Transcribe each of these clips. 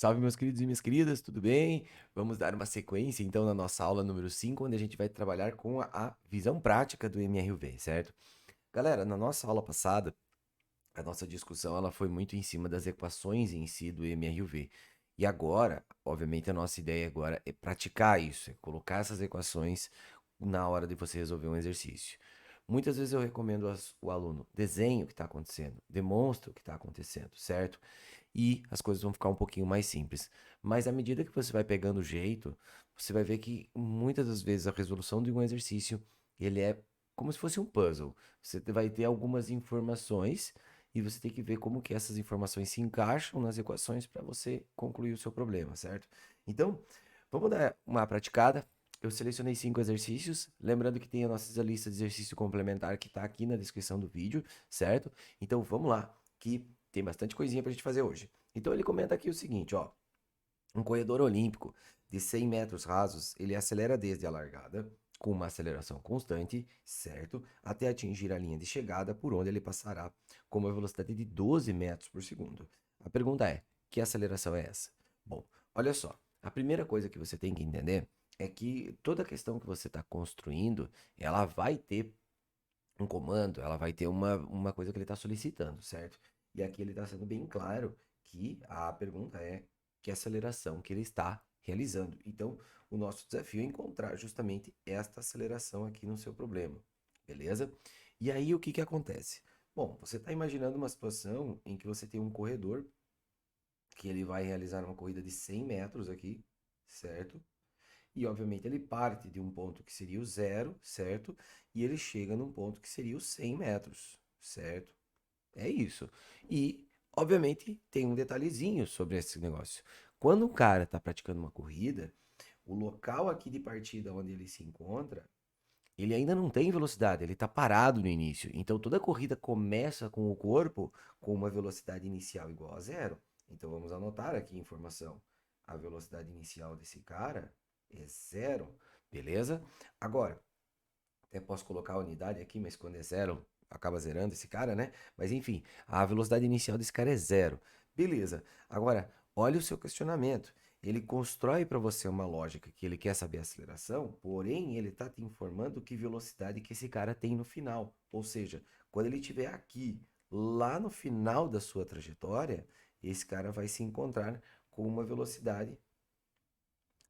Salve, meus queridos e minhas queridas, tudo bem? Vamos dar uma sequência, então, na nossa aula número 5, onde a gente vai trabalhar com a visão prática do MRV, certo? Galera, na nossa aula passada, a nossa discussão ela foi muito em cima das equações em si do MRV. E agora, obviamente, a nossa ideia agora é praticar isso, é colocar essas equações na hora de você resolver um exercício. Muitas vezes eu recomendo o aluno desenhe o que está acontecendo, demonstre o que está acontecendo, certo? E as coisas vão ficar um pouquinho mais simples. Mas à medida que você vai pegando o jeito, você vai ver que muitas das vezes a resolução de um exercício, ele é como se fosse um puzzle. Você vai ter algumas informações e você tem que ver como que essas informações se encaixam nas equações para você concluir o seu problema, certo? Então, vamos dar uma praticada. Eu selecionei 5 exercícios, lembrando que tem a nossa lista de exercício complementar que está aqui na descrição do vídeo, certo? Então vamos lá, que tem bastante coisinha pra gente fazer hoje. Então ele comenta aqui o seguinte, ó. Um corredor olímpico de 100 metros rasos, ele acelera desde a largada, com uma aceleração constante, certo? Até atingir a linha de chegada, por onde ele passará com uma velocidade de 12 metros por segundo. A pergunta é, que aceleração é essa? Bom, olha só. A primeira coisa que você tem que entender é que toda questão que você está construindo, ela vai ter um comando, ela vai ter uma coisa que ele está solicitando, certo? E aqui ele está sendo bem claro que a pergunta é que aceleração que ele está realizando. Então, o nosso desafio é encontrar justamente esta aceleração aqui no seu problema, beleza? E aí, o que que acontece? Bom, você está imaginando uma situação em que você tem um corredor que ele vai realizar uma corrida de 100 metros aqui, certo? E obviamente ele parte de um ponto que seria o zero, certo? E ele chega num ponto que seria os 100 metros, certo? É isso. E, obviamente, tem um detalhezinho sobre esse negócio. Quando um cara está praticando uma corrida, o local aqui de partida onde ele se encontra, ele ainda não tem velocidade, ele está parado no início. Então toda corrida começa com o corpo com uma velocidade inicial igual a zero. Então vamos anotar aqui a informação. A velocidade inicial desse cara é zero, beleza? Agora, até posso colocar a unidade aqui, mas quando é zero, acaba zerando esse cara, né? Mas enfim, a velocidade inicial desse cara é zero. Beleza. Agora, olha o seu questionamento. Ele constrói para você uma lógica que ele quer saber a aceleração, porém ele está te informando que velocidade que esse cara tem no final. Ou seja, quando ele estiver aqui, lá no final da sua trajetória, esse cara vai se encontrar com uma velocidade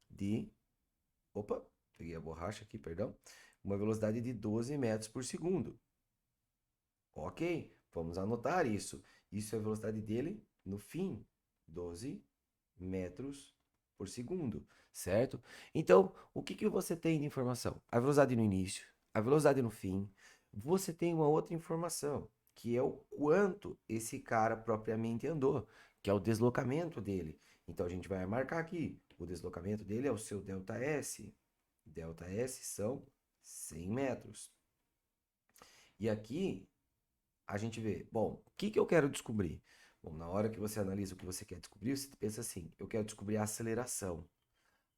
de. Opa, peguei a borracha aqui, perdão. Uma velocidade de 12 metros por segundo. Ok, vamos anotar isso. Isso é a velocidade dele no fim, 12 metros por segundo, certo? Então, o que que você tem de informação? A velocidade no início, a velocidade no fim. Você tem uma outra informação, que é o quanto esse cara propriamente andou, que é o deslocamento dele. Então, a gente vai marcar aqui. O deslocamento dele é o seu ΔS. ΔS são 100 metros. E aqui a gente vê, bom, o que que eu quero descobrir? Bom, na hora que você analisa o que você quer descobrir, você pensa assim, eu quero descobrir a aceleração.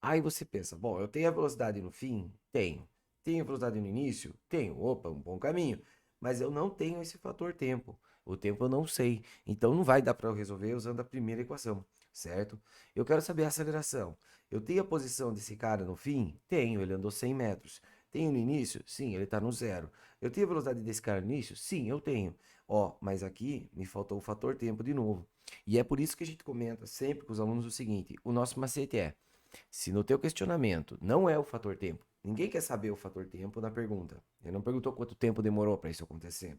Aí você pensa, bom, eu tenho a velocidade no fim? Tenho. Tenho a velocidade no início? Tenho. Opa, um bom caminho. Mas eu não tenho esse fator tempo. O tempo eu não sei. Então não vai dar para eu resolver usando a primeira equação, certo? Eu quero saber a aceleração. Eu tenho a posição desse cara no fim? Tenho, ele andou 100 metros. Tenho no início? Sim, ele está no zero. Eu tenho a velocidade desse cara no início? Sim, eu tenho. Ó, mas aqui me faltou o fator tempo de novo. E é por isso que a gente comenta sempre com os alunos o seguinte: o nosso macete é se no teu questionamento não é o fator tempo, ninguém quer saber o fator tempo na pergunta. Ele não perguntou quanto tempo demorou para isso acontecer.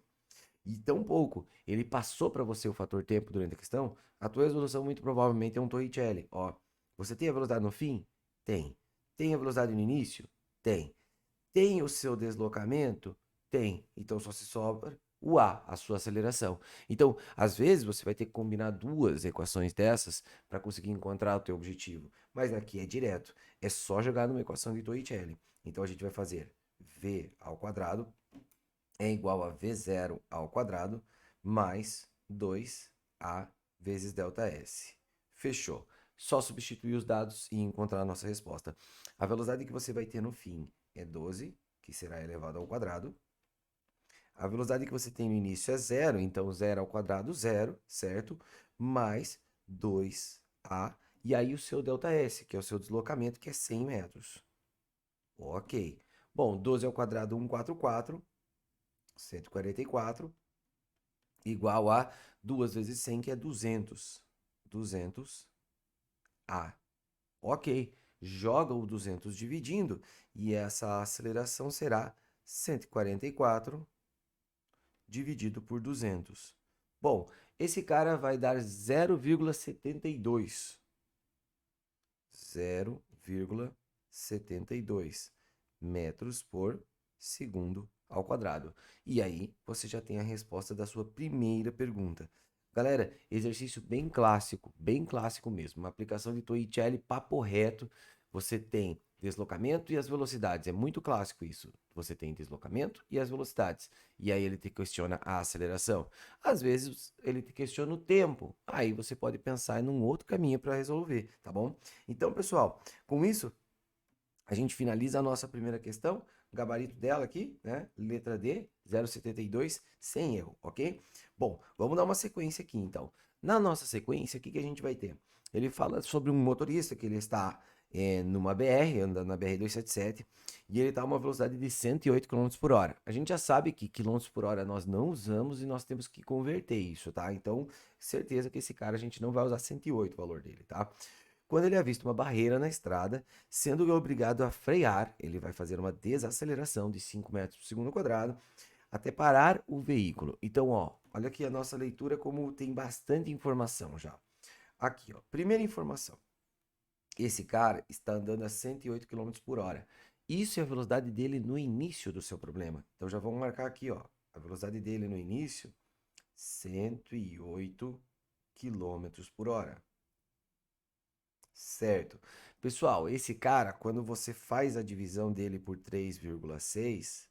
E tão pouco ele passou para você o fator tempo durante a questão, a tua resolução muito provavelmente é um Torricelli. Ó, você tem a velocidade no fim? Tem. Tem a velocidade no início? Tem. Tem o seu deslocamento? Tem. Então só se sobra o A, a sua aceleração. Então, às vezes você vai ter que combinar duas equações dessas para conseguir encontrar o teu objetivo. Mas aqui é direto. É só jogar numa equação de Torricelli. Então a gente vai fazer V ao quadrado é igual a V0 ao quadrado mais 2A vezes ΔS. Fechou. Só substituir os dados e encontrar a nossa resposta. A velocidade que você vai ter no fim é 12, que será elevado ao quadrado. A velocidade que você tem no início é zero, então zero ao quadrado, zero, certo? Mais 2A E aí o seu ΔS, que é o seu deslocamento, que é 100 metros. Ok. Bom, 12 ao quadrado, 144, 144, igual a 2 vezes 100, que é 200. 200 A. Ok. Joga o 200 dividindo, e essa aceleração será 144 dividido por 200. Bom, esse cara vai dar 0,72. 0,72 metros por segundo ao quadrado. E aí você já tem a resposta da sua primeira pergunta. Galera, exercício bem clássico mesmo. Uma aplicação de Torricelli papo reto. Você tem deslocamento e as velocidades. É muito clássico isso. Você tem deslocamento e as velocidades. E aí ele te questiona a aceleração. Às vezes ele te questiona o tempo. Aí você pode pensar em um outro caminho para resolver, tá bom? Então, pessoal, com isso, a gente finaliza a nossa primeira questão. O gabarito dela aqui, né? Letra D, 0,72, sem erro, ok? Bom, vamos dar uma sequência aqui, então. Na nossa sequência, o que a gente vai ter? Ele fala sobre um motorista que ele está numa BR, andando na BR-277, e ele está a uma velocidade de 108 km por hora. A gente já sabe que quilômetros por hora nós não usamos e nós temos que converter isso, tá? Então, certeza que esse cara a gente não vai usar 108 o valor dele, tá? Quando ele avista uma barreira na estrada, sendo obrigado a frear, ele vai fazer uma desaceleração de 5 metros por segundo quadrado até parar o veículo. Então, ó, olha aqui a nossa leitura como tem bastante informação já. Aqui, ó, primeira informação. Esse cara está andando a 108 km por hora. Isso é a velocidade dele no início do seu problema. Então já vamos marcar aqui, ó, a velocidade dele no início, 108 km por hora. Certo. Pessoal, esse cara, quando você faz a divisão dele por 3,6,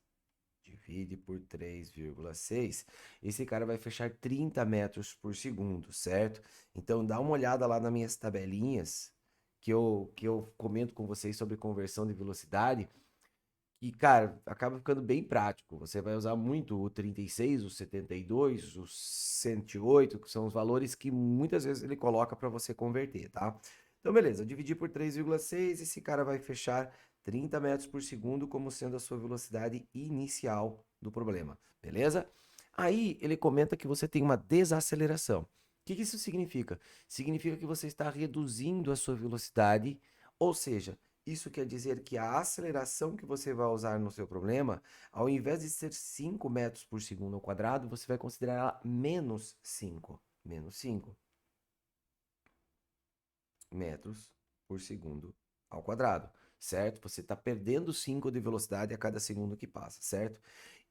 divide por 3,6, esse cara vai fechar 30 metros por segundo, certo? Então dá uma olhada lá nas minhas tabelinhas que eu comento com vocês sobre conversão de velocidade. E, cara, acaba ficando bem prático. Você vai usar muito o 36, o 72, o 108, que são os valores que muitas vezes ele coloca para você converter, tá? Então, beleza, dividir por 3,6, esse cara vai fechar 30 metros por segundo como sendo a sua velocidade inicial do problema, beleza? Aí ele comenta que você tem uma desaceleração. O que isso significa? Significa que você está reduzindo a sua velocidade, ou seja, isso quer dizer que a aceleração que você vai usar no seu problema, ao invés de ser 5 metros por segundo ao quadrado, você vai considerar ela menos 5. Menos 5 metros por segundo ao quadrado, certo? Você está perdendo 5 de velocidade a cada segundo que passa, certo?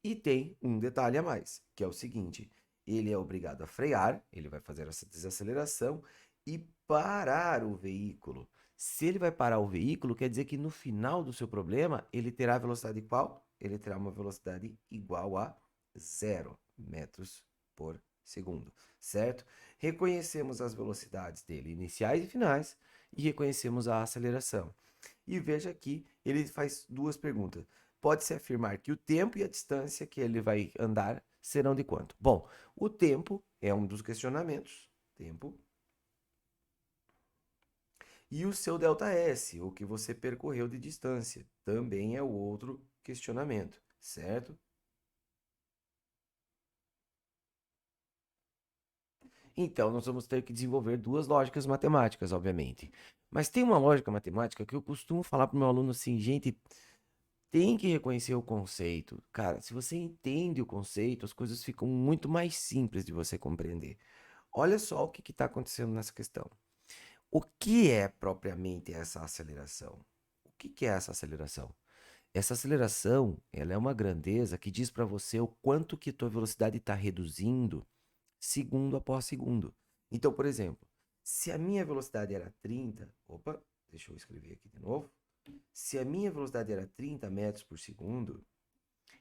E tem um detalhe a mais, que é o seguinte: ele é obrigado a frear, ele vai fazer essa desaceleração e parar o veículo. Se ele vai parar o veículo, quer dizer que no final do seu problema, ele terá velocidade qual? Ele terá uma velocidade igual a 0 metros por segundo, certo? Reconhecemos as velocidades dele iniciais e finais e reconhecemos a aceleração. E veja aqui, ele faz duas perguntas. Pode-se afirmar que o tempo e a distância que ele vai andar serão de quanto? Bom, o tempo é um dos questionamentos. Tempo. E o seu ΔS, o que você percorreu de distância, também é o outro questionamento, certo? Então, nós vamos ter que desenvolver duas lógicas matemáticas, obviamente. Mas tem uma lógica matemática que eu costumo falar para o meu aluno assim, gente, tem que reconhecer o conceito. Cara, se você entende o conceito, as coisas ficam muito mais simples de você compreender. Olha só o que está acontecendo nessa questão. O que é propriamente essa aceleração? O que é essa aceleração? Essa aceleração, ela é uma grandeza que diz para você o quanto que tua velocidade está reduzindo segundo após segundo. Então, por exemplo, se a minha velocidade era 30, opa, deixa eu escrever aqui de novo. Se a minha velocidade era 30 metros por segundo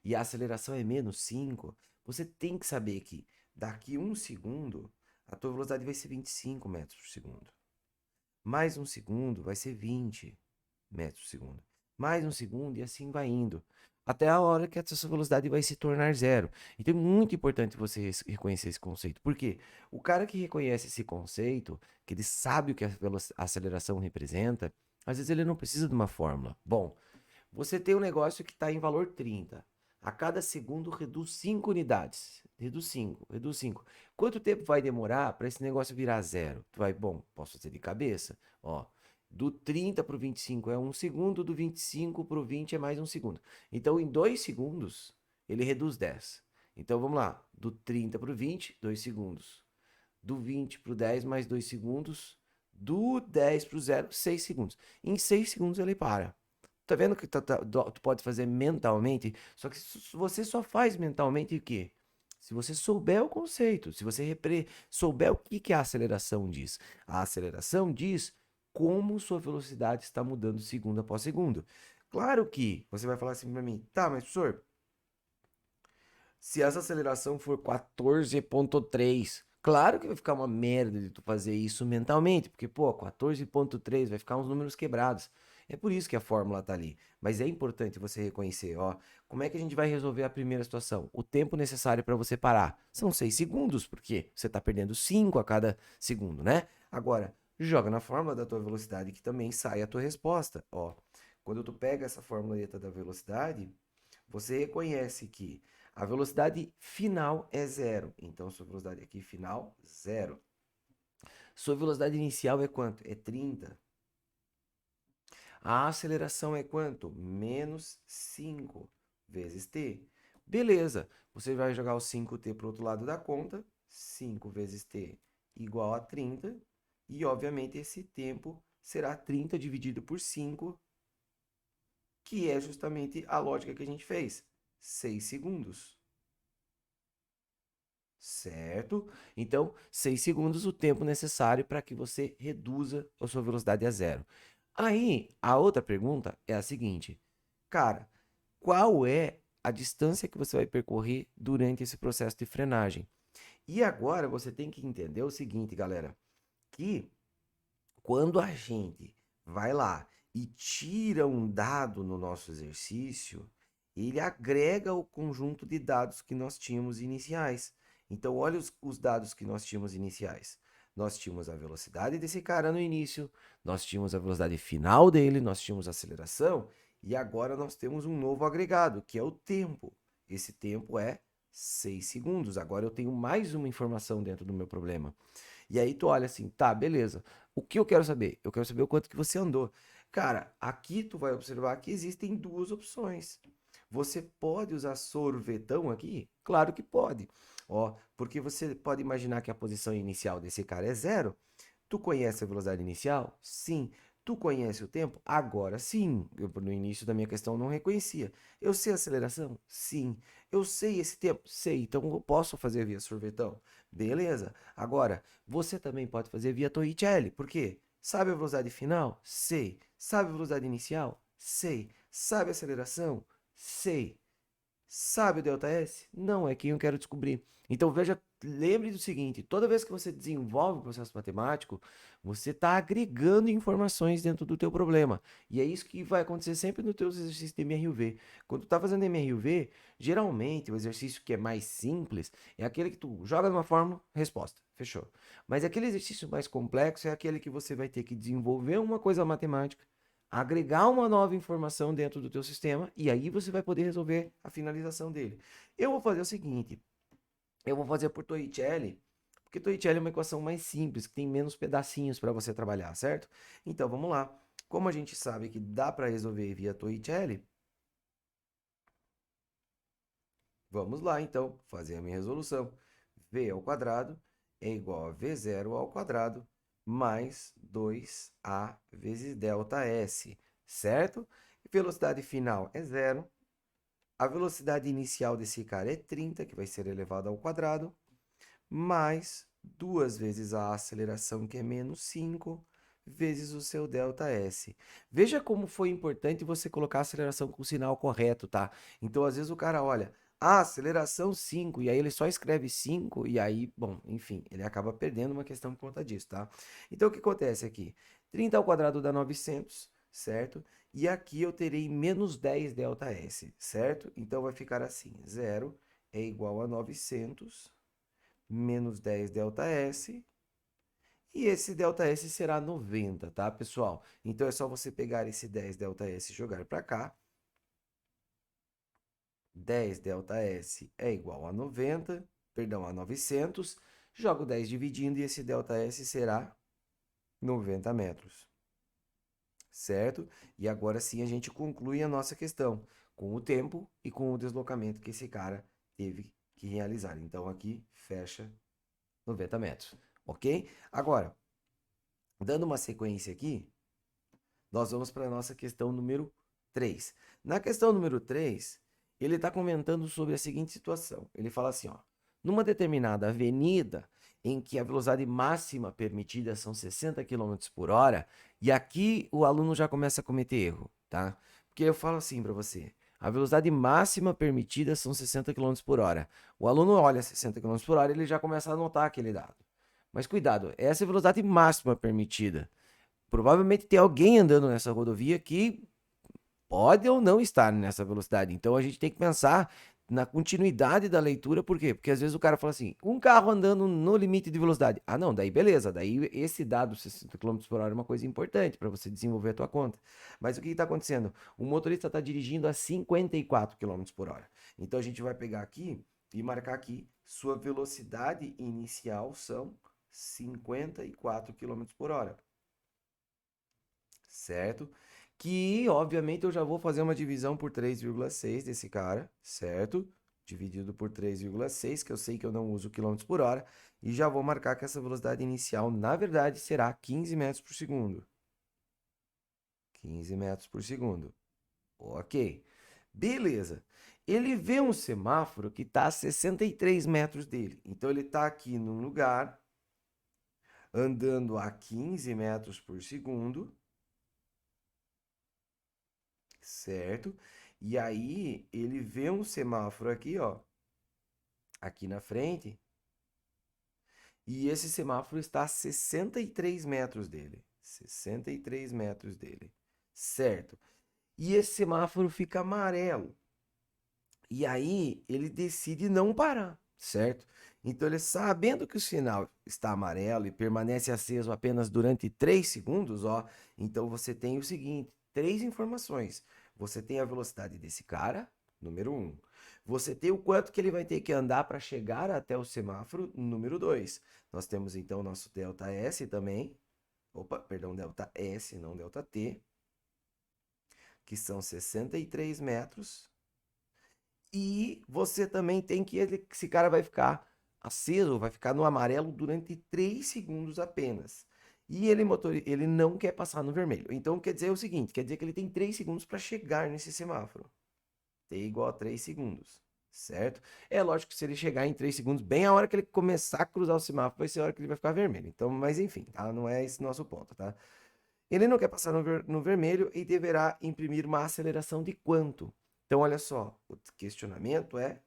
e a aceleração é menos 5, você tem que saber que daqui um segundo a tua velocidade vai ser 25 metros por segundo. Mais um segundo vai ser 20 metros por segundo. Mais um segundo e assim vai indo. até a hora que essa sua velocidade vai se tornar zero. Então é muito importante você reconhecer esse conceito. Por quê? O cara que reconhece esse conceito, que ele sabe o que a aceleração representa, às vezes ele não precisa de uma fórmula. Bom, você tem um negócio que está em valor 30. A cada segundo reduz 5 unidades. Reduz 5, reduz 5. Quanto tempo vai demorar para esse negócio virar zero? Tu vai, bom, posso fazer de cabeça. Ó, do 30 para o 25 é 1 segundo, do 25 para o 20 é mais 1 segundo. Então, em 2 segundos, ele reduz 10. Então, vamos lá. Do 30 para o 20, 2 segundos. Do 20 para o 10, mais 2 segundos. Do 10 para o 0, 6 segundos. Em 6 segundos ele para. Tá vendo que tu pode fazer mentalmente? Só que você só faz mentalmente o quê? Se você souber o conceito, se você souber o que a aceleração diz. A aceleração diz como sua velocidade está mudando segundo após segundo. Claro que você vai falar assim para mim, tá, mas professor, se essa aceleração for 14,3, claro que vai ficar uma merda de tu fazer isso mentalmente, porque, pô, 14,3 vai ficar uns números quebrados. É por isso que a fórmula tá ali. Mas é importante você reconhecer, ó, como é que a gente vai resolver a primeira situação? O tempo necessário para você parar são 6 segundos, porque você tá perdendo 5 a cada segundo, né? Agora, joga na fórmula da tua velocidade que também sai a tua resposta, ó. Quando tu pega essa fórmula da velocidade, você reconhece que a velocidade final é zero. Então, sua velocidade aqui final, zero. Sua velocidade inicial é quanto? É 30. A aceleração é quanto? Menos 5 vezes t. Beleza. Você vai jogar o 5t para o outro lado da conta. 5 vezes t igual a 30. E, obviamente, esse tempo será 30 dividido por 5, que é justamente a lógica que a gente fez. 6 segundos. Certo? Então, 6 segundos o tempo necessário para que você reduza a sua velocidade a zero. Aí, a outra pergunta é a seguinte: cara, qual é a distância que você vai percorrer durante esse processo de frenagem? E agora você tem que entender o seguinte, galera, que quando a gente vai lá e tira um dado no nosso exercício, ele agrega o conjunto de dados que nós tínhamos iniciais. Então, olha os dados que nós tínhamos iniciais. Nós tínhamos a velocidade desse cara no início, nós tínhamos a velocidade final dele, nós tínhamos a aceleração, e agora nós temos um novo agregado, que é o tempo. Esse tempo é 6 segundos. Agora eu tenho mais uma informação dentro do meu problema. E aí tu olha assim, tá, beleza. O que eu quero saber? Eu quero saber o quanto que você andou. Cara, aqui tu vai observar que existem duas opções. Você pode usar sorvetão aqui? Claro que pode. Ó, porque você pode imaginar que a posição inicial desse cara é zero. Tu conhece a velocidade inicial? Sim. Tu conhece o tempo? Agora sim. Eu, no início da minha questão, não reconhecia. Eu sei a aceleração? Sim. Eu sei esse tempo? Sei. Então eu posso fazer via sorvetão? Beleza. Agora, você também pode fazer via Torricelli. Por quê? Sabe a velocidade final? Sei. Sabe a velocidade inicial? Sei. Sabe a aceleração? Sei. Sabe o delta S? Não, é quem eu quero descobrir. Então veja, lembre do seguinte: toda vez que você desenvolve o processo matemático, você está agregando informações dentro do teu problema. E é isso que vai acontecer sempre nos teus exercícios de MRUV. Quando tu está fazendo MRUV, geralmente o exercício que é mais simples é aquele que tu joga numa fórmula, resposta, fechou. Mas aquele exercício mais complexo é aquele que você vai ter que desenvolver uma coisa matemática, agregar uma nova informação dentro do teu sistema e aí você vai poder resolver a finalização dele. Eu vou fazer o seguinte, eu vou fazer por Torricelli, porque Torricelli é uma equação mais simples, que tem menos pedacinhos para você trabalhar, certo? Então vamos lá. Como a gente sabe que dá para resolver via Torricelli, vamos lá então fazer a minha resolução. V ao quadrado é igual a V0 ao quadrado mais 2A vezes ΔS, certo? Velocidade final é zero. A velocidade inicial desse cara é 30, que vai ser elevado ao quadrado, mais 2 vezes a aceleração, que é menos 5, vezes o seu ΔS. Veja como foi importante você colocar a aceleração com o sinal correto, tá? Então, às vezes o cara olha, aceleração 5, e aí ele só escreve 5, e aí, bom, enfim, ele acaba perdendo uma questão por conta disso, tá? Então, o que acontece aqui? 30 ao quadrado dá 900, certo? E aqui eu terei menos 10 ΔS, certo? Então vai ficar assim, 0 é igual a 900 menos 10 ΔS, e esse ΔS será 90, tá, pessoal? Então é só você pegar esse 10 ΔS e jogar para cá. 10 ΔS é igual a 90, perdão, a 900. Jogo 10 dividindo e esse ΔS será 90 metros, certo? E agora sim a gente conclui a nossa questão com o tempo e com o deslocamento que esse cara teve que realizar. Então aqui fecha 90 metros, ok? Agora, dando uma sequência aqui, nós vamos para a nossa questão número 3. Na questão número 3, ele está comentando sobre a seguinte situação. Ele fala assim, ó, numa determinada avenida em que a velocidade máxima permitida são 60 km por hora, e aqui o aluno já começa a cometer erro, tá? Porque eu falo assim para você, a velocidade máxima permitida são 60 km por hora. O aluno olha 60 km por hora, ele já começa a anotar aquele dado. Mas cuidado, essa é a velocidade máxima permitida. Provavelmente tem alguém andando nessa rodovia que pode ou não estar nessa velocidade. Então a gente tem que pensar na continuidade da leitura, por quê? Porque às vezes o cara fala assim, um carro andando no limite de velocidade. Ah, não, daí beleza, daí esse dado 60 km por hora é uma coisa importante para você desenvolver a tua conta. Mas o que está acontecendo? O motorista está dirigindo a 54 km por hora. Então a gente vai pegar aqui e marcar aqui, sua velocidade inicial são 54 km por hora, certo? Que, obviamente, eu já vou fazer uma divisão por 3,6 desse cara, certo? Dividido por 3,6, que eu sei que eu não uso quilômetros por hora, e já vou marcar que essa velocidade inicial, na verdade, será 15 metros por segundo. 15 metros por segundo. Ok. Beleza. Ele vê um semáforo que está a 63 metros dele. Então, ele está aqui num lugar, andando a 15 metros por segundo, certo? E aí ele vê um semáforo aqui, ó, aqui na frente, e esse semáforo está a 63 metros dele. 63 metros dele, certo? E esse semáforo fica amarelo. E aí ele decide não parar, certo? Então ele sabendo que o sinal está amarelo e permanece aceso apenas durante 3 segundos, ó, então você tem o seguinte, três informações. Você tem a velocidade desse cara, número um. Você tem o quanto que ele vai ter que andar para chegar até o semáforo, número 2. Nós temos então o nosso delta S também. Opa, perdão, delta S, não delta T, que são 63 metros. E você também tem que esse cara vai ficar aceso, vai ficar no amarelo durante 3 segundos apenas. E ele não quer passar no vermelho. Então quer dizer o seguinte, quer dizer que ele tem 3 segundos para chegar nesse semáforo. T igual a 3 segundos, certo? É lógico que se ele chegar em 3 segundos, bem a hora que ele começar a cruzar o semáforo, vai ser a hora que ele vai ficar vermelho. Então, mas enfim, tá? Não é esse nosso ponto, tá? Ele não quer passar no vermelho e deverá imprimir uma aceleração de quanto? Então, olha só, o questionamento é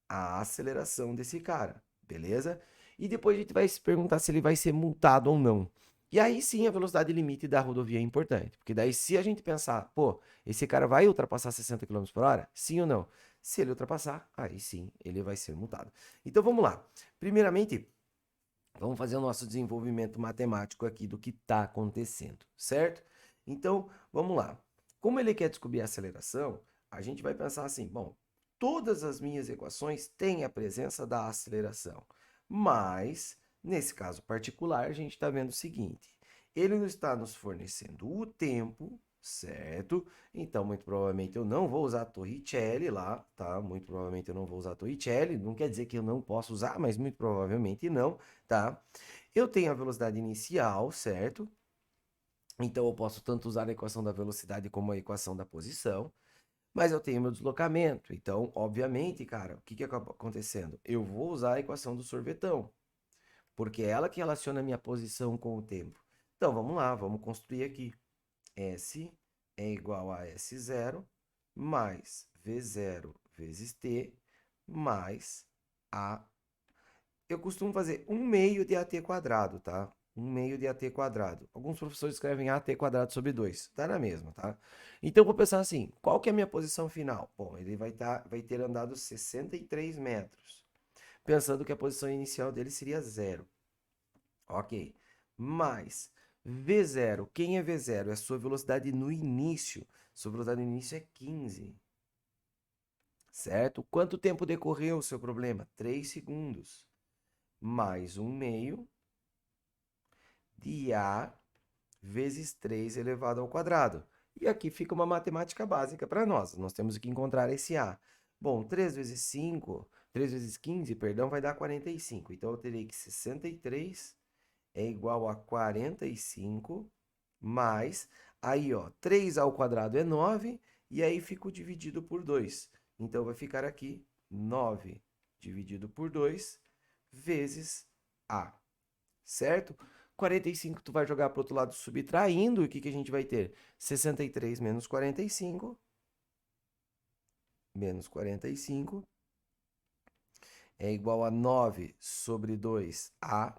a aceleração desse cara, beleza? E depois a gente vai se perguntar se ele vai ser multado ou não. E aí sim a velocidade limite da rodovia é importante, porque daí se a gente pensar, pô, esse cara vai ultrapassar 60 km por hora? Sim ou não? Se ele ultrapassar, aí sim ele vai ser multado. Então vamos lá. Primeiramente, vamos fazer o nosso desenvolvimento matemático aqui do que está acontecendo, certo? Então, vamos lá. Como ele quer descobrir a aceleração, a gente vai pensar assim, bom, todas as minhas equações têm a presença da aceleração, mas, nesse caso particular, a gente está vendo o seguinte, ele não está nos fornecendo o tempo, certo? Então, muito provavelmente eu não vou usar a Torricelli lá, tá? Muito provavelmente eu não vou usar a Torricelli, não quer dizer que eu não posso usar, mas muito provavelmente não, tá? Eu tenho a velocidade inicial, certo? Então eu posso tanto usar a equação da velocidade como a equação da posição, mas eu tenho meu deslocamento. Então, obviamente, cara, o que que acaba acontecendo? Eu vou usar a equação do sorvetão, porque é ela que relaciona a minha posição com o tempo. Então, vamos lá, vamos construir aqui. S é igual a S0 mais V0 vezes T mais A. Eu costumo fazer 1 meio de AT quadrado, tá? 1 meio de AT quadrado. Alguns professores escrevem AT quadrado sobre 2. Tá na mesma, tá? Então, eu vou pensar assim, qual que é a minha posição final? Bom, ele vai ter andado 63 metros. Pensando que a posição inicial dele seria 0. Ok. Mais V0. Quem é V0? É a sua velocidade no início. Sua velocidade no início é 15. Certo? Quanto tempo decorreu o seu problema? 3 segundos. Mais 1 meio de A vezes 3 elevado ao quadrado. E aqui fica uma matemática básica para nós. Nós temos que encontrar esse A. Bom, 3 vezes 5, 3 vezes 15, perdão, vai dar 45. Então, eu terei que 63 é igual a 45 mais, aí, ó, 3 ao quadrado é 9, e aí fico dividido por 2. Então, vai ficar aqui 9 dividido por 2 vezes A, certo? 45 tu vai jogar para o outro lado subtraindo, e o que a gente vai ter? 63 menos 45, é igual a 9 sobre 2A,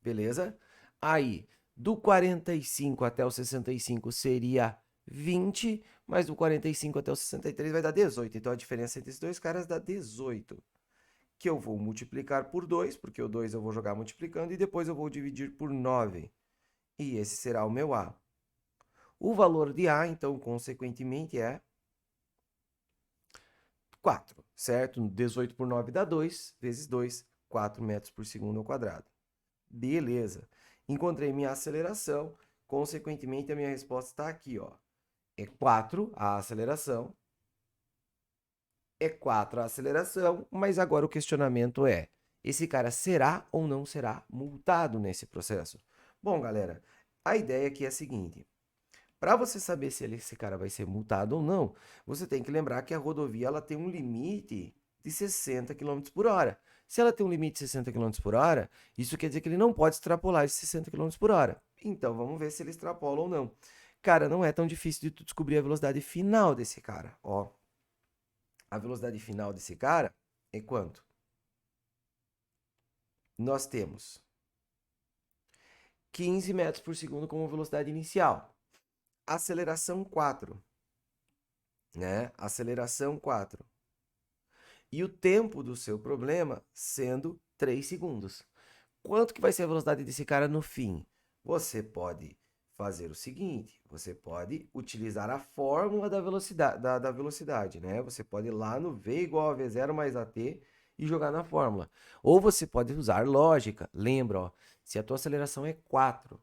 beleza? Aí, do 45 até o 65 seria 20, mas do 45 até o 63 vai dar 18. Então, a diferença entre esses dois caras dá 18, que eu vou multiplicar por 2, porque o 2 eu vou jogar multiplicando, e depois eu vou dividir por 9. E esse será o meu A. O valor de A, então, consequentemente, é 4, certo? 18 por 9 dá 2, vezes 2, 4 metros por segundo ao quadrado. Beleza. Encontrei minha aceleração, consequentemente, a minha resposta está aqui, ó. É 4 a aceleração. É 4 a aceleração, mas agora o questionamento é, esse cara será ou não será multado nesse processo? Bom, galera, a ideia aqui é a seguinte. Para você saber se esse cara vai ser multado ou não, você tem que lembrar que a rodovia ela tem um limite de 60 km por hora. Se ela tem um limite de 60 km por hora, isso quer dizer que ele não pode extrapolar esses 60 km por hora. Então, vamos ver se ele extrapola ou não. Cara, não é tão difícil de tu descobrir a velocidade final desse cara. Ó, a velocidade final desse cara é quanto? Nós temos 15 metros por segundo como velocidade inicial. Aceleração 4, né? Aceleração 4. E o tempo do seu problema sendo 3 segundos. Quanto que vai ser a velocidade desse cara no fim? Você pode fazer o seguinte, você pode utilizar a fórmula da velocidade, né? Você pode ir lá no V igual a V0 mais AT e jogar na fórmula. Ou você pode usar lógica. Lembra, ó, se a tua aceleração é 4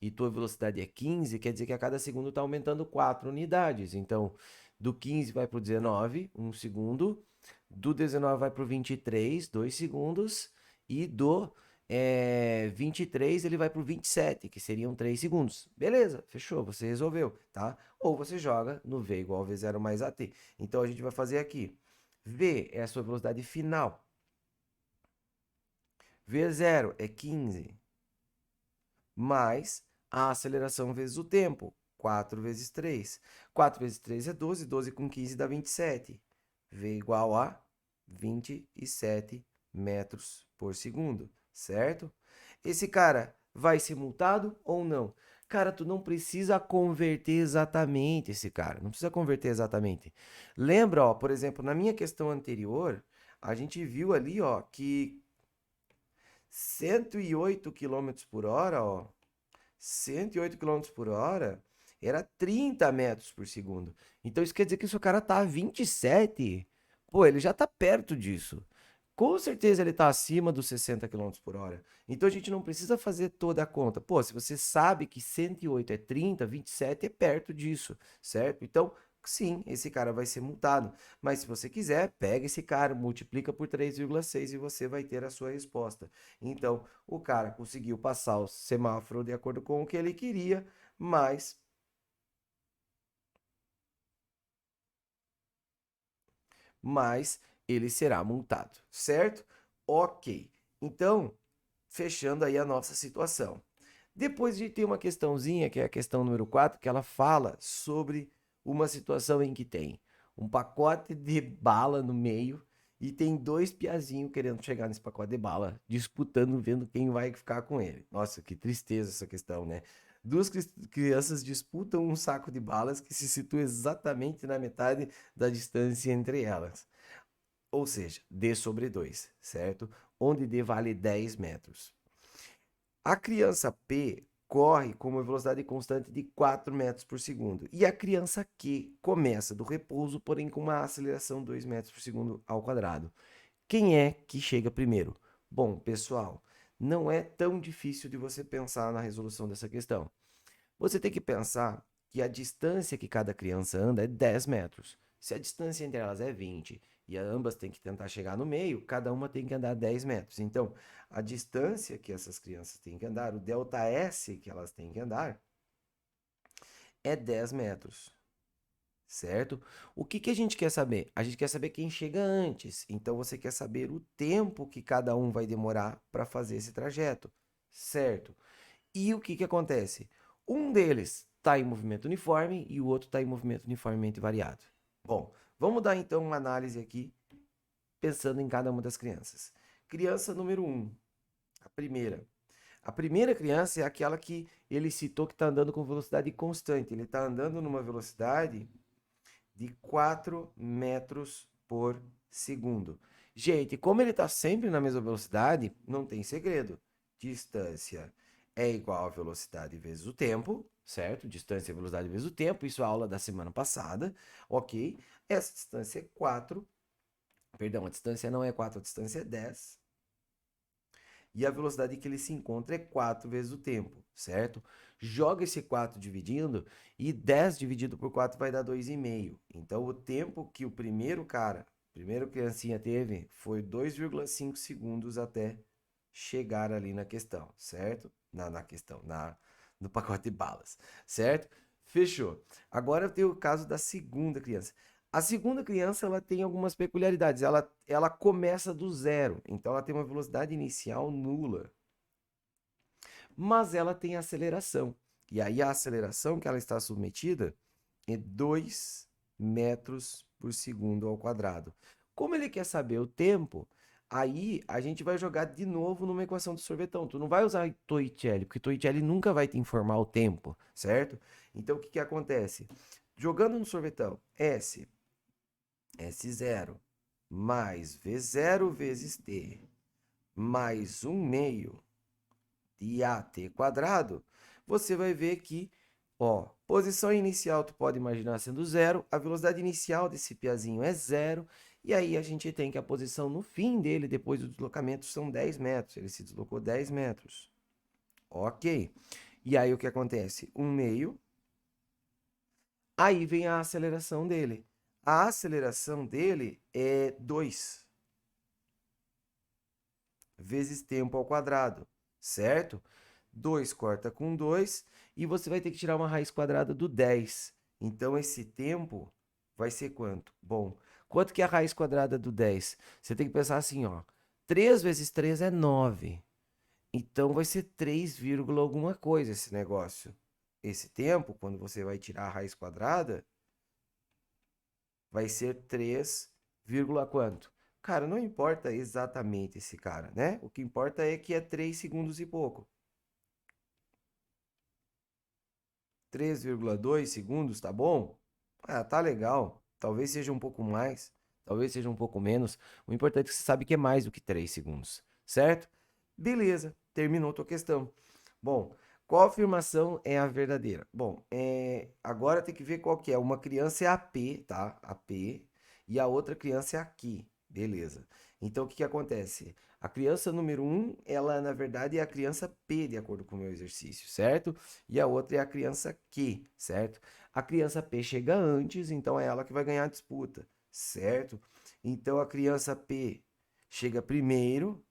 e tua velocidade é 15, quer dizer que a cada segundo está aumentando 4 unidades. Então, do 15 vai para o 19, 1 segundo. Do 19 vai para o 23, 2 segundos. E do 23 ele vai para o 27, que seriam 3 segundos. Beleza, fechou, você resolveu, tá? Ou você joga no V igual a V0 mais AT. Então, a gente vai fazer aqui. V é a sua velocidade final. V0 é 15. Mais a aceleração vezes o tempo. 4 vezes 3. 4 vezes 3 é 12. 12 com 15 dá 27. V igual a 27 metros por segundo, certo? Esse cara vai ser multado ou não? Cara, tu não precisa converter exatamente esse cara. Não precisa converter exatamente. Lembra, ó, por exemplo, na minha questão anterior, a gente viu ali, ó, que 108 km por hora, ó, 108 km por hora era 30 metros por segundo. Então isso quer dizer que se o cara tá a 27, pô, ele já tá perto disso. Com certeza ele tá acima dos 60 km por hora. Então a gente não precisa fazer toda a conta. Pô, se você sabe que 108 é 30, 27 é perto disso, certo? Então, sim, esse cara vai ser multado. Mas se você quiser, pega esse cara, multiplica por 3,6 e você vai ter a sua resposta. Então, o cara conseguiu passar o semáforo de acordo com o que ele queria, mas ele será multado, certo? Ok. Então, fechando aí a nossa situação. Depois de ter uma questãozinha, que é a questão número 4, que ela fala sobre uma situação em que tem um pacote de bala no meio e tem dois piazinhos querendo chegar nesse pacote de bala, disputando, vendo quem vai ficar com ele. Nossa, que tristeza essa questão, né? Duas crianças disputam um saco de balas que se situa exatamente na metade da distância entre elas. Ou seja, D sobre 2, certo? Onde D vale 10 metros. A criança P corre com uma velocidade constante de 4 metros por segundo. E a criança Q começa do repouso, porém com uma aceleração de 2 metros por segundo ao quadrado. Quem é que chega primeiro? Bom, pessoal, não é tão difícil de você pensar na resolução dessa questão. Você tem que pensar que a distância que cada criança anda é 10 metros. Se a distância entre elas é 20 e ambas têm que tentar chegar no meio, cada uma tem que andar 10 metros. Então, a distância que essas crianças têm que andar, o delta S que elas têm que andar, é 10 metros, certo? O que que a gente quer saber? A gente quer saber quem chega antes. Então, você quer saber o tempo que cada um vai demorar para fazer esse trajeto, certo? E o que que acontece? Um deles está em movimento uniforme e o outro está em movimento uniformemente variado. Bom, vamos dar então uma análise aqui, pensando em cada uma das crianças. Criança número 1, a primeira. A primeira criança é aquela que ele citou que está andando com velocidade constante. Ele está andando numa velocidade de 4 metros por segundo. Gente, como ele está sempre na mesma velocidade, não tem segredo. Distância é igual a velocidade vezes o tempo, certo? Distância é velocidade vezes o tempo, isso é a aula da semana passada, ok? Essa distância é 4, perdão, a distância não é 4, a distância é 10. E a velocidade que ele se encontra é 4 vezes o tempo, certo? Joga esse 4 dividindo e 10 dividido por 4 vai dar 2,5. Então, o tempo que o primeiro cara, primeiro criancinha teve foi 2,5 segundos até chegar ali na questão, certo? Na questão, no pacote de balas, certo? Fechou. Agora eu tenho o caso da segunda criança. A segunda criança ela tem algumas peculiaridades. Ela começa do zero, então ela tem uma velocidade inicial nula, mas ela tem aceleração. E aí a aceleração que ela está submetida é 2 metros por segundo ao quadrado. Como ele quer saber o tempo, aí a gente vai jogar de novo numa equação do sorvetão. Tu não vai usar Torricelli, porque Torricelli nunca vai te informar o tempo, certo? Então o que que acontece? Jogando no sorvetão, S0 mais V0 vezes T mais 1 meio de AT quadrado, você vai ver que, ó, posição inicial tu pode imaginar sendo zero, a velocidade inicial desse piazinho é zero, e aí a gente tem que a posição no fim dele, depois do deslocamento, são 10 metros. Ele se deslocou 10 metros. Ok. E aí o que acontece? 1 meio. Aí vem a aceleração dele. A aceleração dele é 2 vezes tempo ao quadrado, certo? 2 corta com 2 e você vai ter que tirar uma raiz quadrada do 10. Então, esse tempo vai ser quanto? Bom, quanto que é a raiz quadrada do 10? Você tem que pensar assim, ó. 3 vezes 3 é 9. Então, vai ser 3, alguma coisa esse negócio. Esse tempo, quando você vai tirar a raiz quadrada, vai ser 3, quanto? Cara, não importa exatamente esse cara, né? O que importa é que é 3 segundos e pouco. 3,2 segundos, tá bom? Ah, tá legal. Talvez seja um pouco mais, talvez seja um pouco menos. O importante é que você sabe que é mais do que 3 segundos, certo? Beleza, terminou a tua questão. Bom, qual afirmação é a verdadeira? Bom, agora tem que ver qual que é. Uma criança é AP, tá? AP, e a outra criança é aqui. Beleza. Então, o que que acontece? A criança número 1, ela na verdade é a criança P, de acordo com o meu exercício, certo? E a outra é a criança Q, certo? A criança P chega antes, então é ela que vai ganhar a disputa, certo? Então a criança P chega primeiro,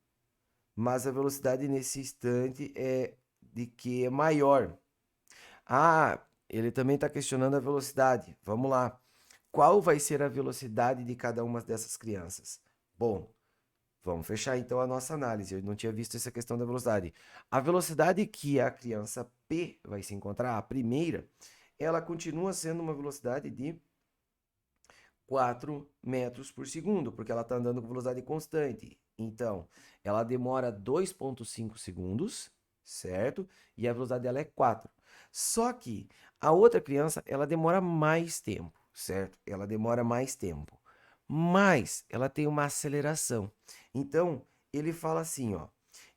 mas a velocidade nesse instante é de Q é maior. Ah, ele também está questionando a velocidade. Vamos lá. Qual vai ser a velocidade de cada uma dessas crianças? Bom, vamos fechar então a nossa análise. Eu não tinha visto essa questão da velocidade. A velocidade que a criança P vai se encontrar, a primeira, ela continua sendo uma velocidade de 4 metros por segundo, porque ela está andando com velocidade constante. Então, ela demora 2,5 segundos, certo? E a velocidade dela é 4. Só que a outra criança, ela demora mais tempo, certo? Ela demora mais tempo. Mas ela tem uma aceleração. Então, ele fala assim, ó.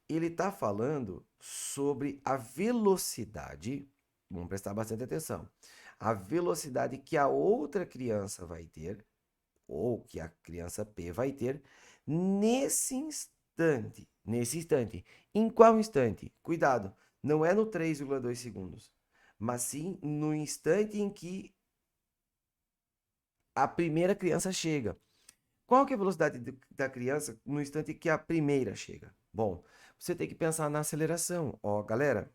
Ele está falando sobre a velocidade. Vamos prestar bastante atenção. A velocidade que a outra criança vai ter, ou que a criança P vai ter, nesse instante. Nesse instante. Em qual instante? Cuidado, não é no 3,2 segundos, mas sim no instante em que a primeira criança chega. Qual que é a velocidade da criança no instante que a primeira chega? Bom, você tem que pensar na aceleração. Ó, galera,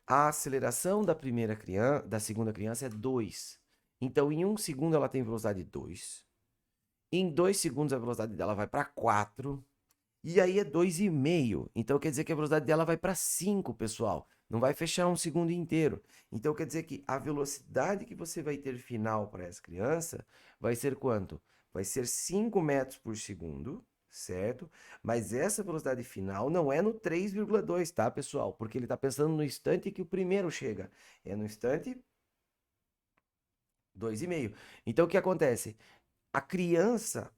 a aceleração da primeira criança, da segunda criança é 2. Então, em 1 segundo ela tem velocidade 2. Em 2 segundos a velocidade dela vai para 4. E aí é 2,5. Então quer dizer que a velocidade dela vai para 5, pessoal. Não vai fechar 1 segundo inteiro. Então quer dizer que a velocidade que você vai ter final para essa criança vai ser quanto? Vai ser 5 metros por segundo, certo? Mas essa velocidade final não é no 3,2, tá, pessoal? Porque ele está pensando no instante que o primeiro chega. É no instante 2,5. Então o que acontece? A criança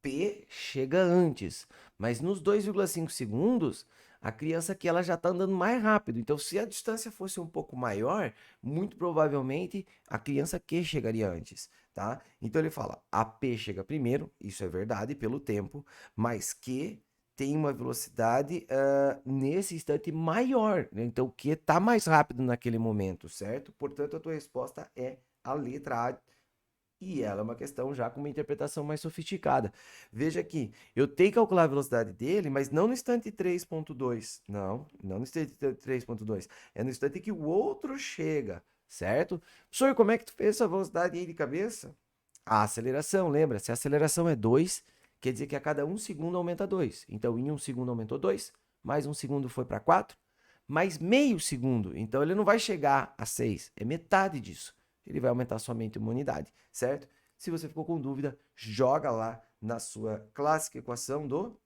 P chega antes, mas nos 2,5 segundos, a criança aqui ela já está andando mais rápido. Então, se a distância fosse um pouco maior, muito provavelmente a criança Q chegaria antes, tá? Então ele fala, a P chega primeiro, isso é verdade pelo tempo, mas Q tem uma velocidade nesse instante maior, né? Então o Q está mais rápido naquele momento, certo? Portanto, a tua resposta é a letra A e ela é uma questão já com uma interpretação mais sofisticada. Veja aqui, eu tenho que calcular a velocidade dele, mas não no instante 3,2. Não no instante 3,2. É no instante que o outro chega, certo? Professor, como é que tu fez essa velocidade aí de cabeça? A aceleração, lembra? Se a aceleração é 2, quer dizer que a cada 1 segundo aumenta 2. Então, em 1 segundo aumentou 2, mais 1 segundo foi para 4, mais meio segundo. Então, ele não vai chegar a 6, é metade disso. Ele vai aumentar somente uma unidade, certo? Se você ficou com dúvida, joga lá na sua clássica equação do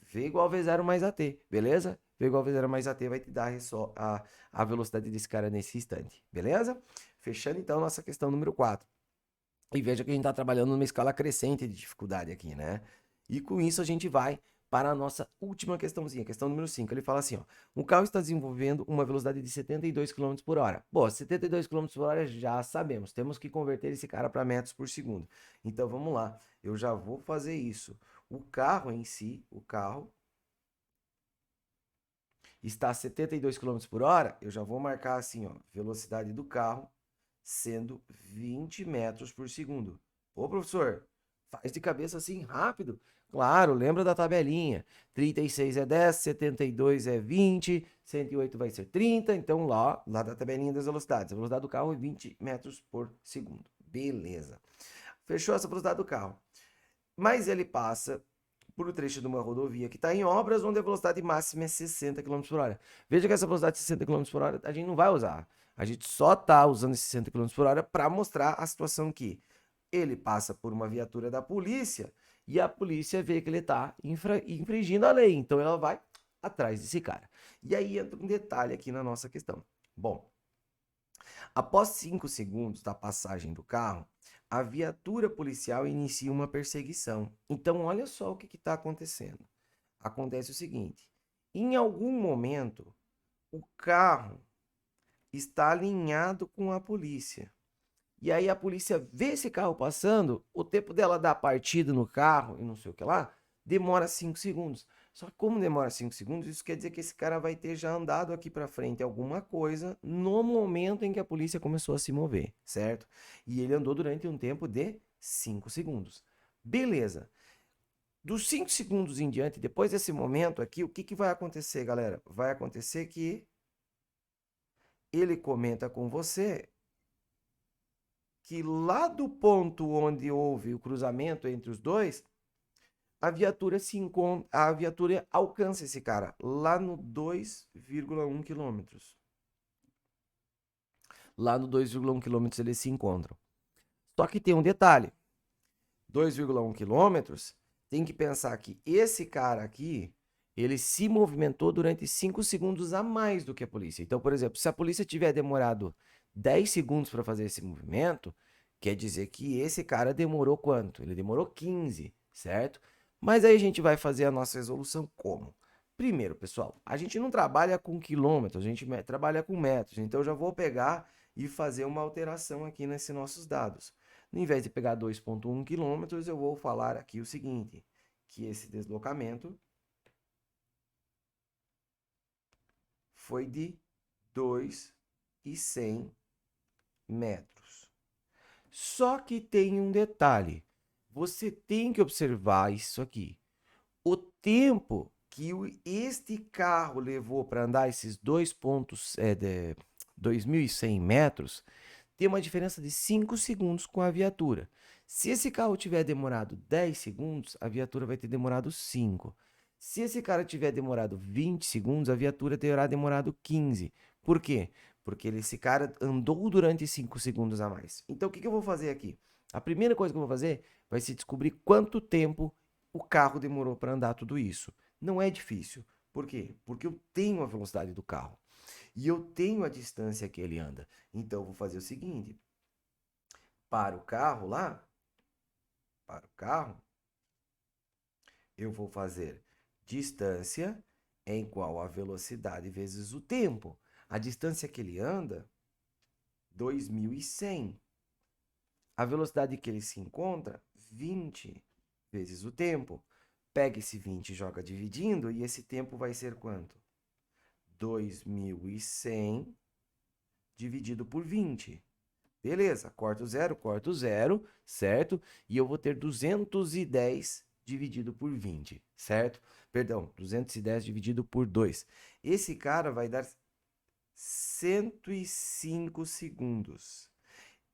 V igual a V0 mais AT, beleza? V igual a V0 mais AT vai te dar a velocidade desse cara nesse instante, beleza? Fechando então nossa questão número 4. E veja que a gente está trabalhando numa escala crescente de dificuldade aqui, né? E com isso a gente vai para a nossa última questãozinha, questão número 5. Ele fala assim, ó, um carro está desenvolvendo uma velocidade de 72 km por hora. Bom, 72 km por hora já sabemos, temos que converter esse cara para metros por segundo. Então vamos lá, eu já vou fazer isso. O carro em si, o carro está a 72 km por hora, eu já vou marcar assim, ó, velocidade do carro sendo 20 metros por segundo. Ô, professor, faz de cabeça assim rápido. Claro, lembra da tabelinha. 36 é 10, 72 é 20, 108 vai ser 30. Então, lá da tabelinha das velocidades. A velocidade do carro é 20 metros por segundo. Beleza. Fechou essa velocidade do carro. Mas ele passa por um trecho de uma rodovia que está em obras, onde a velocidade máxima é 60 km por hora. Veja que essa velocidade de 60 km por hora a gente não vai usar. A gente só está usando esses 60 km por hora para mostrar a situação que ele passa por uma viatura da polícia e a polícia vê que ele está infringindo a lei. Então ela vai atrás desse cara. E aí entra um detalhe aqui na nossa questão. Bom, após 5 segundos da passagem do carro, a viatura policial inicia uma perseguição. Então, olha só o que está acontecendo. Acontece o seguinte: em algum momento, o carro está alinhado com a polícia. E aí a polícia vê esse carro passando, o tempo dela dar partida no carro e não sei o que lá, demora 5 segundos. Só que como demora 5 segundos, isso quer dizer que esse cara vai ter já andado aqui para frente alguma coisa no momento em que a polícia começou a se mover, certo? E ele andou durante um tempo de 5 segundos. Beleza. Dos 5 segundos em diante, depois desse momento aqui, o que vai acontecer, galera? Vai acontecer que ele comenta com você que lá do ponto onde houve o cruzamento entre os dois, a viatura alcança esse cara lá no 2,1 quilômetros. Lá no 2,1 quilômetros eles se encontram. Só que tem um detalhe, 2,1 quilômetros, tem que pensar que esse cara aqui, ele se movimentou durante 5 segundos a mais do que a polícia. Então, por exemplo, se a polícia tiver demorado 10 segundos para fazer esse movimento, quer dizer que esse cara demorou quanto? Ele demorou 15, certo? Mas aí a gente vai fazer a nossa resolução como? Primeiro, pessoal, a gente não trabalha com quilômetros, a gente trabalha com metros. Então, eu já vou pegar e fazer uma alteração aqui nesses nossos dados. Em invés de pegar 2,1 quilômetros, eu vou falar aqui o seguinte, que esse deslocamento foi de 2.100 metros. Só que tem um detalhe, você tem que observar isso aqui. O tempo que este carro levou para andar esses 2.100 metros, tem uma diferença de 5 segundos com a viatura. Se esse carro tiver demorado 10 segundos, a viatura vai ter demorado 5. Se esse cara tiver demorado 20 segundos, a viatura terá demorado 15. Por quê? Porque esse cara andou durante 5 segundos a mais. Então, o que eu vou fazer aqui? A primeira coisa que eu vou fazer vai ser descobrir quanto tempo o carro demorou para andar tudo isso. Não é difícil. Por quê? Porque eu tenho a velocidade do carro. E eu tenho a distância que ele anda. Então, eu vou fazer o seguinte. Para o carro lá, para o carro, eu vou fazer distância é igual a velocidade vezes o tempo. A distância que ele anda, 2.100. A velocidade que ele se encontra, 20 vezes o tempo. Pega esse 20 e joga dividindo, e esse tempo vai ser quanto? 2.100 dividido por 20. Beleza, corta o zero, certo? E eu vou ter 210 dividido por 20, certo? Perdão, 210 dividido por 2. Esse cara vai dar 105 segundos.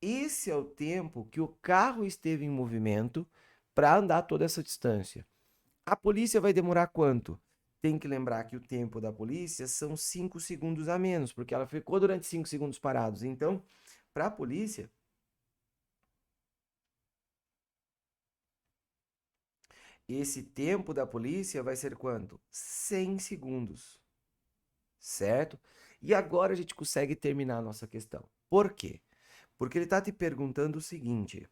Esse é o tempo que o carro esteve em movimento para andar toda essa distância. A polícia vai demorar quanto? Tem que lembrar que o tempo da polícia são 5 segundos a menos, porque ela ficou durante 5 segundos parados. Então, para a polícia, esse tempo da polícia vai ser quanto? 100 segundos, certo? E agora a gente consegue terminar a nossa questão. Por quê? Porque ele está te perguntando o seguinte,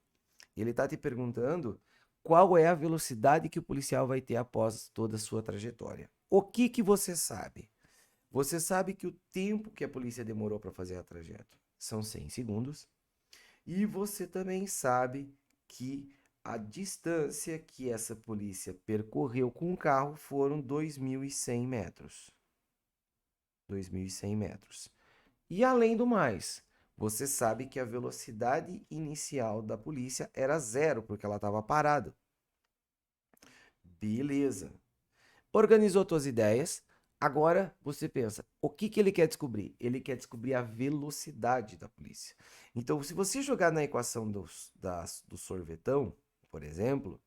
ele está te perguntando qual é a velocidade que o policial vai ter após toda a sua trajetória. O que que você sabe? Você sabe que o tempo que a polícia demorou para fazer o trajeto são 100 segundos. E você também sabe que a distância que essa polícia percorreu com o carro foram 2.100 metros. 2.100 metros. E além do mais, você sabe que a velocidade inicial da polícia era zero, porque ela estava parada. Beleza. Organizou suas ideias. Agora você pensa, o que que ele quer descobrir? Ele quer descobrir a velocidade da polícia. Então, se você jogar na equação do sorvetão, por exemplo,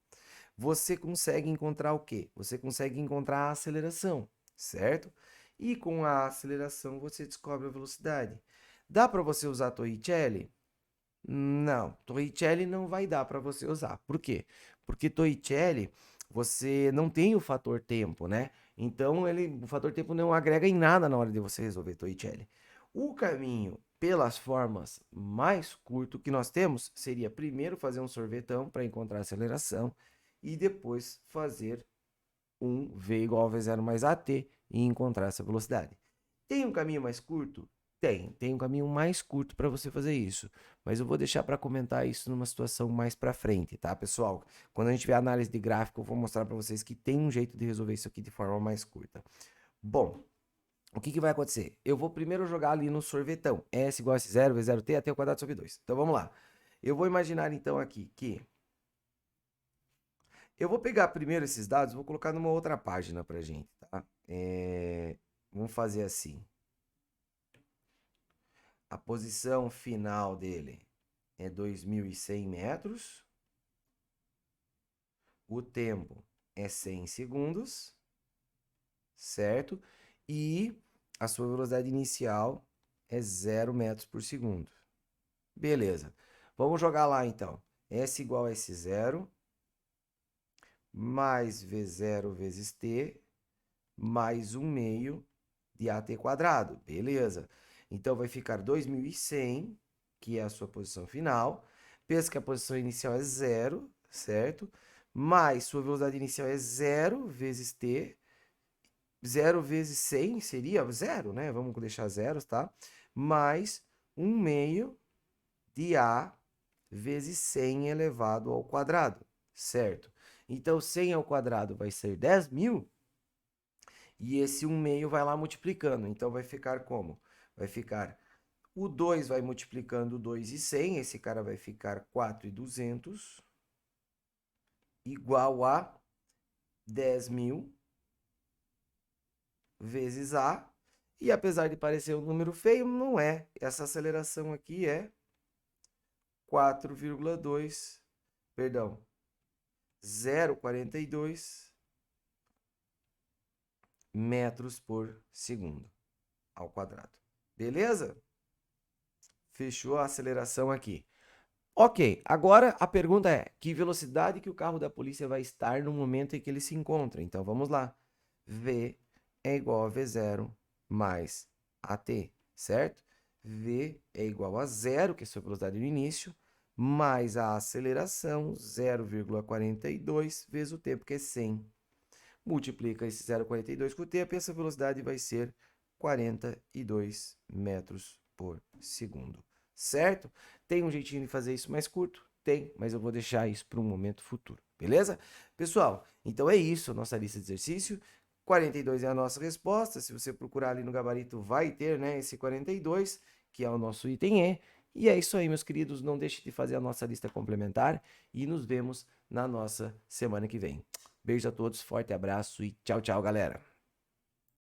você consegue encontrar o quê? Você consegue encontrar a aceleração, certo? E com a aceleração você descobre a velocidade. Dá para você usar Torricelli? Não, Torricelli não vai dar para você usar. Por quê? Porque Torricelli, você não tem o fator tempo, né? Então, o fator tempo não agrega em nada na hora de você resolver Torricelli. O caminho pelas formas mais curto que nós temos seria primeiro fazer um sorvetão para encontrar a aceleração e depois fazer um V igual a V0 mais AT e encontrar essa velocidade. Tem um caminho mais curto? Tem um caminho mais curto para você fazer isso, mas eu vou deixar para comentar isso numa situação mais para frente, tá, pessoal? Quando a gente tiver análise de gráfico, eu vou mostrar para vocês que tem um jeito de resolver isso aqui de forma mais curta. Bom, o que que vai acontecer? Eu vou primeiro jogar ali no sorvetão, S igual a S0, V0T até o quadrado sobre 2. Então vamos lá. Eu vou imaginar então aqui que eu vou pegar primeiro esses dados, vou colocar numa outra página pra gente, tá? Vamos fazer assim. A posição final dele é 2.100 metros. O tempo é 100 segundos, certo? E a sua velocidade inicial é 0 metros por segundo. Beleza. Vamos jogar lá então. S igual a S0 mais V0 vezes T mais 1 meio de AT quadrado. Beleza. Então vai ficar 2100, que é a sua posição final. Pensa que a posição inicial é 0, certo? Mais sua velocidade inicial é 0 vezes T. 0 vezes 100 seria 0, né? Vamos deixar zeros, tá? Mais 1 meio de A vezes 100 elevado ao quadrado, certo? Então, 100 ao quadrado vai ser 10.000 e esse 1 meio vai lá multiplicando. Então, vai ficar como? Vai ficar, o 2 vai multiplicando 2 e 100, esse cara vai ficar 4.200 igual a 10.000 vezes A. E apesar de parecer um número feio, não é. Essa aceleração aqui é 4,2, perdão, 0,42 metros por segundo ao quadrado. Beleza? Fechou a aceleração aqui. Ok, agora a pergunta é, que velocidade que o carro da polícia vai estar no momento em que ele se encontra? Então, vamos lá. V é igual a V0 mais AT, certo? V é igual a 0, que é a sua velocidade no início, mais a aceleração, 0,42, vezes o tempo, que é 100. Multiplica esse 0,42 com o tempo e essa velocidade vai ser 42 metros por segundo, certo? Tem um jeitinho de fazer isso mais curto? Tem, mas eu vou deixar isso para um momento futuro, beleza? Pessoal, então é isso, a nossa lista de exercício. 42 é a nossa resposta. Se você procurar ali no gabarito, vai ter, né, esse 42, que é o nosso item E. E é isso aí, meus queridos. Não deixe de fazer a nossa lista complementar e nos vemos na nossa semana que vem. Beijo a todos, forte abraço e tchau, tchau, galera.